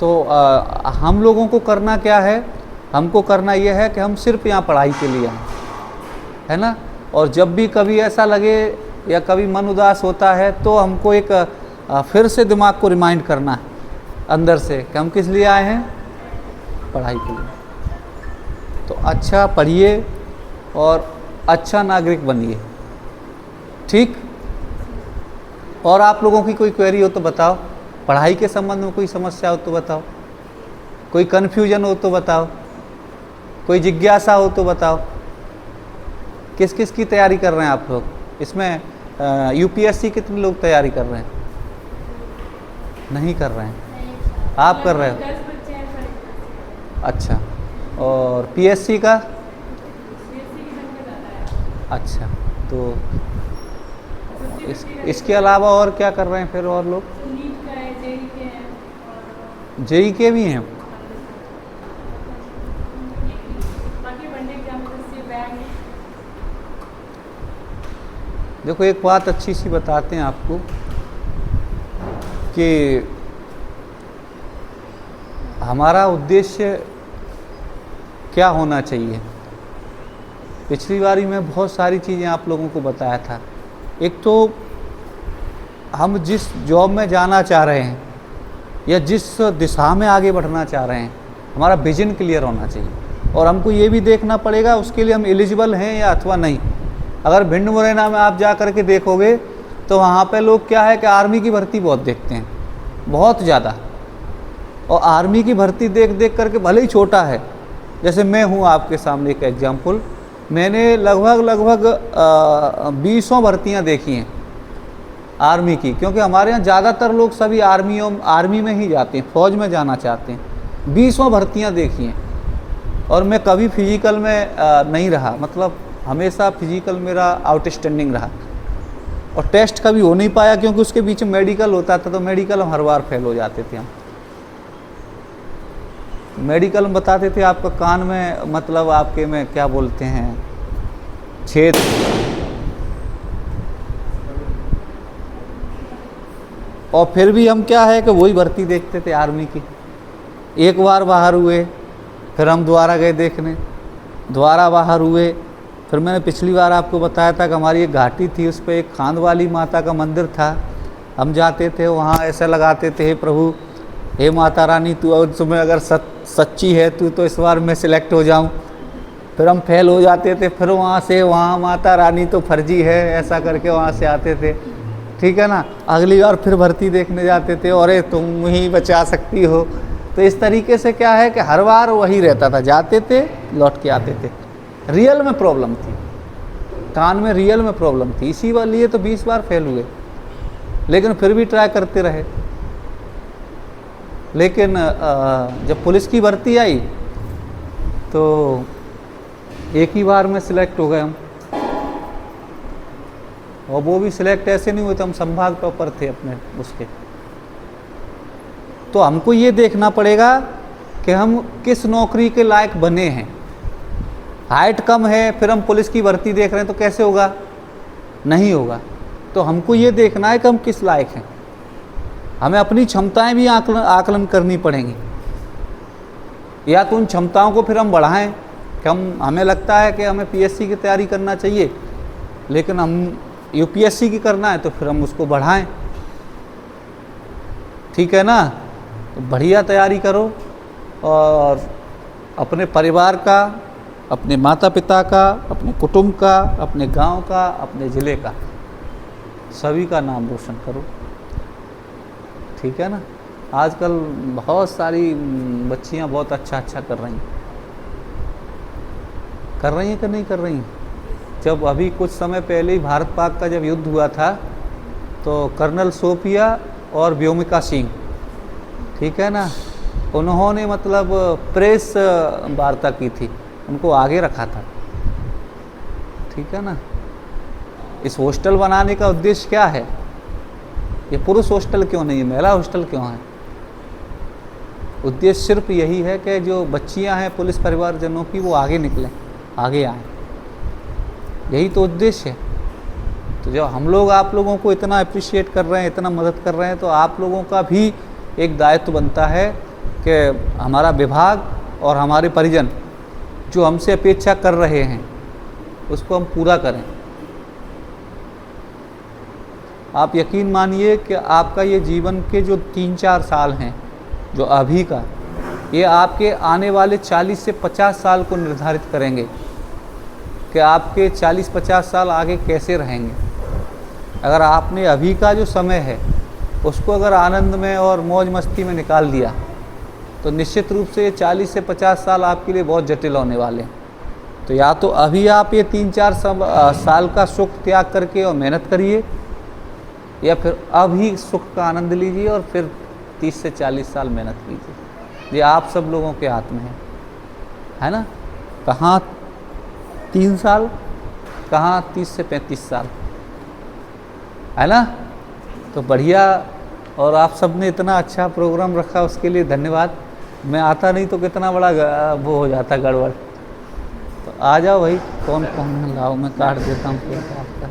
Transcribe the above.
तो हम लोगों को करना क्या है, हमको करना ये है कि हम सिर्फ यहाँ पढ़ाई के लिए आए, है ना। और जब भी कभी ऐसा लगे या कभी मन उदास होता है तो हमको एक फिर से दिमाग को रिमाइंड करना है अंदर से कि हम किस लिए आए हैं, पढ़ाई के लिए। तो अच्छा पढ़िए और अच्छा नागरिक बनिए, ठीक। और आप लोगों की कोई क्वेरी हो तो बताओ, पढ़ाई के संबंध में कोई समस्या हो तो बताओ, कोई कन्फ्यूजन हो तो बताओ, कोई जिज्ञासा हो तो बताओ। किस किस की तैयारी कर रहे हैं आप लोग? इसमें यूपीएससी कितने लोग तैयारी कर रहे हैं? नहीं कर रहे हैं, आप कर रहे हो? अच्छा, और पीएससी का? अच्छा, तो इसके अलावा और क्या कर रहे हैं फिर और लोग? जेई के भी हैं। देखो एक बात अच्छी सी बताते हैं आपको कि हमारा उद्देश्य क्या होना चाहिए। पिछली बारी में बहुत सारी चीज़ें आप लोगों को बताया था। एक तो हम जिस जॉब में जाना चाह रहे हैं या जिस दिशा में आगे बढ़ना चाह रहे हैं, हमारा विजन क्लियर होना चाहिए। और हमको ये भी देखना पड़ेगा उसके लिए हम एलिजिबल हैं या अथवा नहीं। अगर भिंड मुरैना में आप जा कर के देखोगे तो वहाँ पे लोग क्या है कि आर्मी की भर्ती बहुत देखते हैं, बहुत ज़्यादा। और आर्मी की भर्ती देख देख करके भले ही छोटा है, जैसे मैं हूँ आपके सामने एक एग्जाम्पल, मैंने लगभग 20 भर्तियाँ देखी हैं आर्मी की, क्योंकि हमारे यहाँ ज़्यादातर लोग सभी आर्मी में ही जाते हैं, फ़ौज में जाना चाहते हैं। 20 भर्तियाँ देखी हैं। और मैं कभी फिजिकल में नहीं रहा, मतलब हमेशा फिजिकल मेरा आउटस्टैंडिंग रहा। और टेस्ट कभी हो नहीं पाया क्योंकि उसके बीच में मेडिकल होता था, तो मेडिकल हम हर बार फेल हो जाते थे। हम मेडिकल में बताते थे आपका कान में, मतलब आपके में क्या बोलते हैं, छेद। और फिर भी हम क्या है कि वही भर्ती देखते थे आर्मी की। एक बार बाहर हुए, फिर हम दोबारा गए देखने, दोबारा बाहर हुए। फिर मैंने पिछली बार आपको बताया था कि हमारी एक घाटी थी, उस पर एक खांद वाली माता का मंदिर था। हम जाते थे वहाँ, ऐसा लगाते थे, हे प्रभु, हे माता रानी, तू और तुम्हें अगर सच्ची है तू, तो इस बार मैं सिलेक्ट हो जाऊँ। फिर हम फेल हो जाते थे, फिर वहाँ से वहाँ माता रानी तो फर्जी है, ऐसा करके वहाँ से आते थे, ठीक है ना। अगली बार फिर भर्ती देखने जाते थे, अरे तुम ही बचा सकती हो। तो इस तरीके से क्या है कि हर बार वही रहता था, जाते थे लौट के आते थे। रियल में प्रॉब्लम थी, कान में रियल में प्रॉब्लम थी, इसी लिए तो 20 बार फेल हुए, लेकिन फिर भी ट्राई करते रहे। लेकिन जब पुलिस की भर्ती आई तो एक ही बार में सिलेक्ट हो गए हम। और वो भी सिलेक्ट ऐसे नहीं हुए थे, हम संभाग टॉपर थे अपने उसके। तो हमको ये देखना पड़ेगा कि हम किस नौकरी के लायक बने हैं। हाइट कम है, फिर हम पुलिस की भर्ती देख रहे हैं, तो कैसे होगा? नहीं होगा। तो हमको ये देखना है कि हम किस लायक हैं। हमें अपनी क्षमताएं भी आकलन करनी पड़ेंगी, या तो उन क्षमताओं को फिर हम बढ़ाएं कि हमें लगता है कि हमें पीएससी की तैयारी करना चाहिए, लेकिन हम यूपीएससी की करना है, तो फिर हम उसको बढ़ाएं, ठीक है ना। तो बढ़िया तैयारी करो और अपने परिवार का, अपने माता पिता का, अपने कुटुंब का, अपने गांव का, अपने ज़िले का, सभी का नाम रोशन करो, ठीक है ना। आजकल बहुत सारी बच्चियां बहुत अच्छा कर रही हैं कि नहीं कर रही हैं। जब अभी कुछ समय पहले ही भारत पाक का जब युद्ध हुआ था, तो कर्नल सोफिया और व्योमिका सिंह, ठीक है ना, उन्होंने मतलब प्रेस वार्ता की थी, उनको आगे रखा था, ठीक है ना। इस हॉस्टल बनाने का उद्देश्य क्या है? ये पुरुष हॉस्टल क्यों नहीं है, महिला हॉस्टल क्यों है? उद्देश्य सिर्फ यही है कि जो बच्चियां हैं पुलिस परिवारजनों की, वो आगे निकलें, आगे आएँ, यही तो उद्देश्य है। तो जब हम लोग आप लोगों को इतना अप्रिशिएट कर रहे हैं, इतना मदद कर रहे हैं, तो आप लोगों का भी एक दायित्व बनता है कि हमारा विभाग और हमारे परिजन जो हमसे अपेक्षा कर रहे हैं उसको हम पूरा करें। आप यकीन मानिए कि आपका ये जीवन के जो 3-4 साल हैं जो अभी का, ये आपके आने वाले 40 से 50 साल को निर्धारित करेंगे कि आपके 40-50 साल आगे कैसे रहेंगे। अगर आपने अभी का जो समय है उसको अगर आनंद में और मौज मस्ती में निकाल दिया तो निश्चित रूप से ये 40 से 50 साल आपके लिए बहुत जटिल होने वाले हैं। तो या तो अभी आप ये 3-4 साल का सुख त्याग करके और मेहनत करिए, या फिर अभी सुख का आनंद लीजिए और फिर 30 से 40 साल मेहनत कीजिए। ये आप सब लोगों के हाथ में है ना। कहाँ 3 साल, कहाँ 30 से 35 साल, है ना। तो बढ़िया, और आप सब ने इतना अच्छा प्रोग्राम रखा उसके लिए धन्यवाद। मैं आता नहीं तो कितना बड़ा वो हो जाता गड़बड़। तो आ जाओ भाई, कौन कौन लाओ, मैं काट देता हूँ आपका।